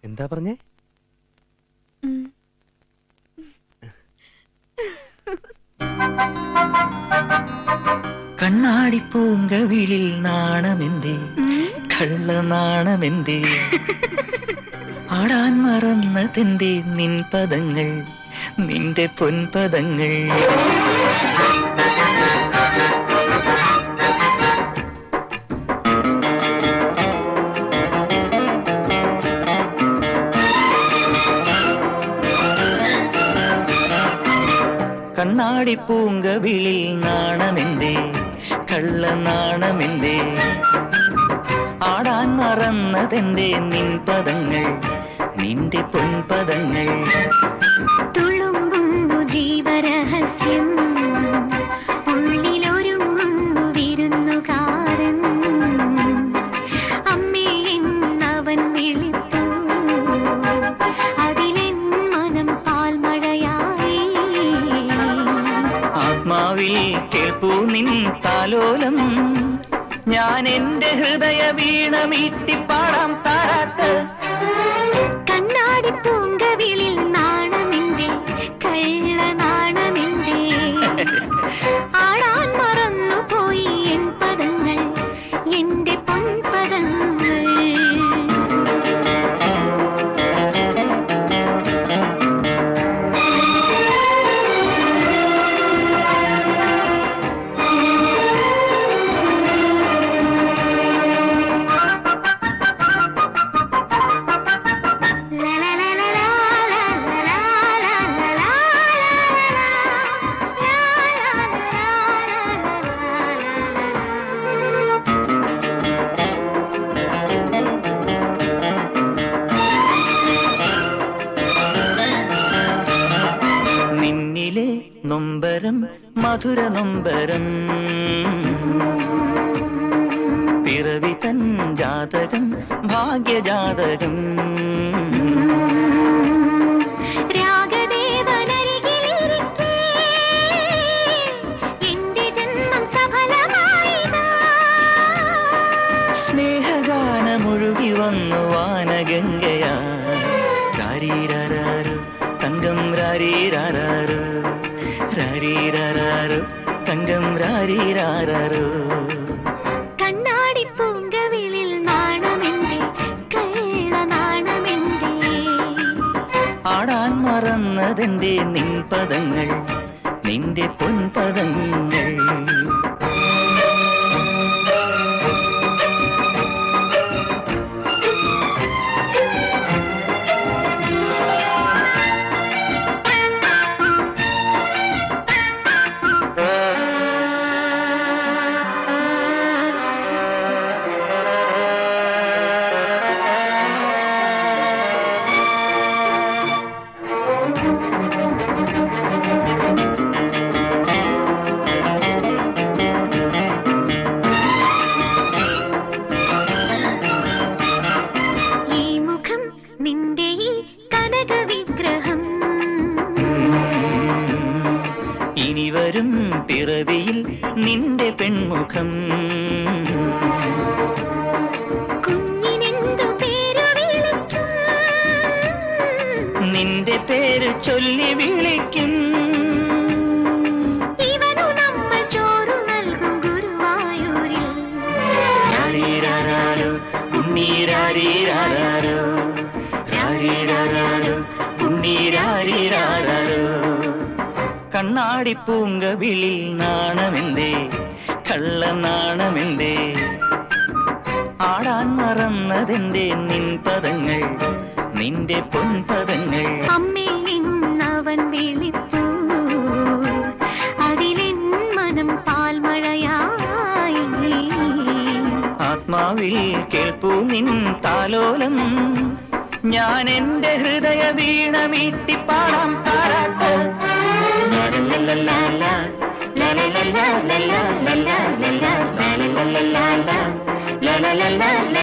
എന്താ പറഞ്ഞേ? കണ്ണാടി പൂങ്കവിളിൽ നാണമെന്തേ, കള്ള നാണമെന്തേ, ആടാൻ മറന്നതെന്തേ നിൻ പദങ്ങൾ, നിന്റെ പൊൻപദങ്ങൾ. കണ്ണാടി പൂങ്കവിളിൽ നാണമെന്തേ, കള്ള നാണമെന്തേ, ആടാൻ മറന്നതെന്തേ നിൻ പദങ്ങൾ, നിന്റെ പൊൻപദങ്ങൾ. തുളുമ്പുന്നു ജീവരഹസ്യം, ഉള്ളിലൊരുങ്ങുന്നു വിരുന്നുകാരൻ. അമ്മേ എന്നവൻ വിളിപ്പൂ, അതിലെൻ മനം പാൽമഴയായി. ആത്മാവിൽ കേൾപ്പൂ നിൻ താലോലം, ഞാൻ എന്റെ ഹൃദയ വീണ മീട്ടിപ്പാടാം താരാട്ട്. കണ്ണാടി പൂങ്കവിളിൽ നാണമെന്തേ, കള്ള നാണമെന്തേ, ആടാൻ മറന്നു പോയി എൻ പദങ്ങൾ, എന്റെ പൊൻപദങ്ങൾ. നിന്നിലെ നൊമ്പരം മധുര നൊമ്പരം, പിറവി തൻ ജാതകം ഭാഗ്യജാതകം. രാഗദേവനരികിലിരിക്കെ എന്റെ ജന്മം സഫലമായിതാ. സ്നേഹഗാനമൊഴുകി വന്നു വാനഗംഗയാ. രാരീരാരോ തങ്കം രാരീരാരോ, രാരീരാരോ തങ്കം രാരീരാരോ. കണ്ണാടി പൂങ്കവിളിൽ നാണമെന്തേ, കള്ള നാണമെന്തേ, ആടാൻ മറന്നതെന്തേ നിൻ പദങ്ങൾ, നിന്റെ പൊൻപദങ്ങൾ. നിന്റെ ഈ കനക വിഗ്രഹം, ഇനി വരും പിറവിയിൽ നിന്റെ പെൺമുഖം. കുഞ്ഞിനെന്തു പേരു വിളിക്കും, നിന്റെ പേര് ചൊല്ലി വിളിക്കും. ഇവനു നമ്മൾ ചോറു നൽകും ഗുരുവായൂരിൽ. രാരീരാരോ ഉണ്ണീരാരീരാരോ, രാരീരാരോ ഉണ്ണീരാരീരാരോ. കണ്ണാടി പൂങ്കവിളിൽ നാണമെന്തേ, കള്ള നാണമെന്തേ, ആടാൻ മറന്നതെന്തേ നിൻ പദങ്ങൾ, നിന്റെ പൊൻപദങ്ങൾ. അമ്മേ എന്നവൻ വിളിപ്പൂ, അതിലെൻ മനം പാൽമഴയായി. ആത്മാവിൽ കേൾപ്പൂ നിൻ താലോലം, ഞാൻ എന്റെ ഹൃദയ വീണ മീട്ടിപ്പാടാം താരാട്ട്.